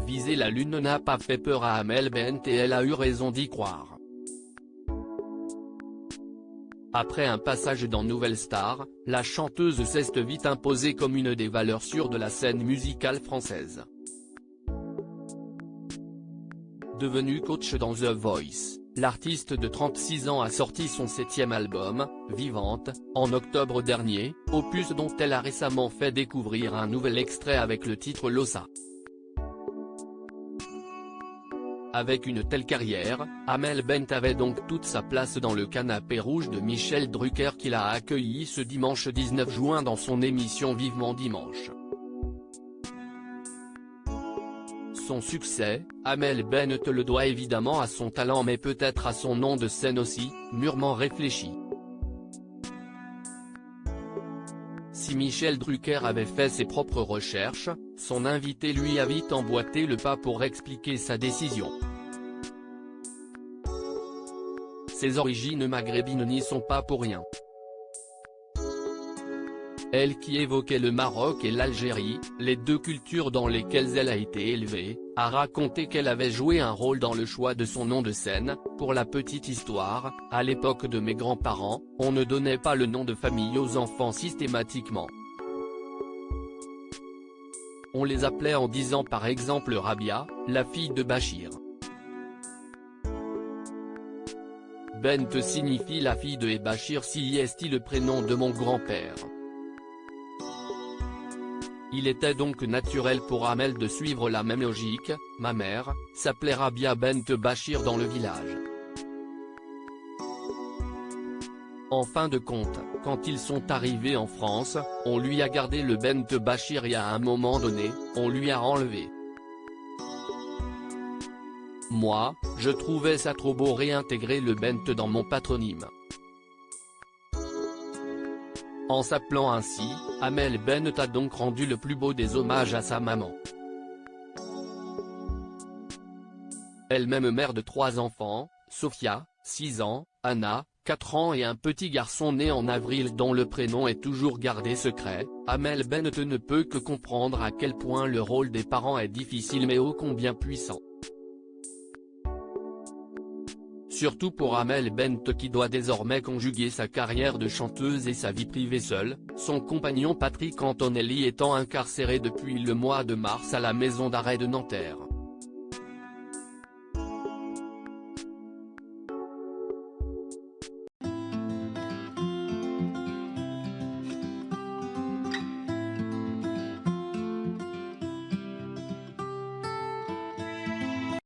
Viser la lune n'a pas fait peur à Amel Bent et elle a eu raison d'y croire. Après un passage dans Nouvelle Star, la chanteuse s'est vite imposée comme une des valeurs sûres de la scène musicale française. Devenue coach dans The Voice, l'artiste de 36 ans a sorti son 7e album, Vivante, en octobre dernier, opus dont elle a récemment fait découvrir un nouvel extrait avec le titre Losa. Avec une telle carrière, Amel Bent avait donc toute sa place dans le canapé rouge de Michel Drucker qui l'a accueilli ce dimanche 19 juin dans son émission Vivement Dimanche. Son succès, Amel Bent le doit évidemment à son talent mais peut-être à son nom de scène aussi, mûrement réfléchi. Si Michel Drucker avait fait ses propres recherches, son invité lui a vite emboîté le pas pour expliquer sa décision. Ses origines maghrébines n'y sont pas pour rien. Elle qui évoquait le Maroc et l'Algérie, les deux cultures dans lesquelles elle a été élevée, a raconté qu'elle avait joué un rôle dans le choix de son nom de scène. Pour la petite histoire, à l'époque de mes grands-parents, on ne donnait pas le nom de famille aux enfants systématiquement. On les appelait en disant par exemple Rabia, la fille de Bachir. Bent signifie la fille de et Bachir si est le prénom de mon grand-père. Il était donc naturel pour Amel de suivre la même logique. Ma mère s'appelait Rabia Bent Bachir dans le village. En fin de compte, quand ils sont arrivés en France, on lui a gardé le Bent Bachir et à un moment donné, on lui a enlevé. Moi, je trouvais ça trop beau réintégrer le Bent dans mon patronyme. En s'appelant ainsi, Amel Bent a donc rendu le plus beau des hommages à sa maman. Elle-même mère de 3 enfants, Sophia, 6 ans, Anna, 4 ans et un petit garçon né en avril dont le prénom est toujours gardé secret, Amel Bent ne peut que comprendre à quel point le rôle des parents est difficile mais ô combien puissant. Surtout pour Amel Bent qui doit désormais conjuguer sa carrière de chanteuse et sa vie privée seule, son compagnon Patrick Antonelli étant incarcéré depuis le mois de mars à la maison d'arrêt de Nanterre.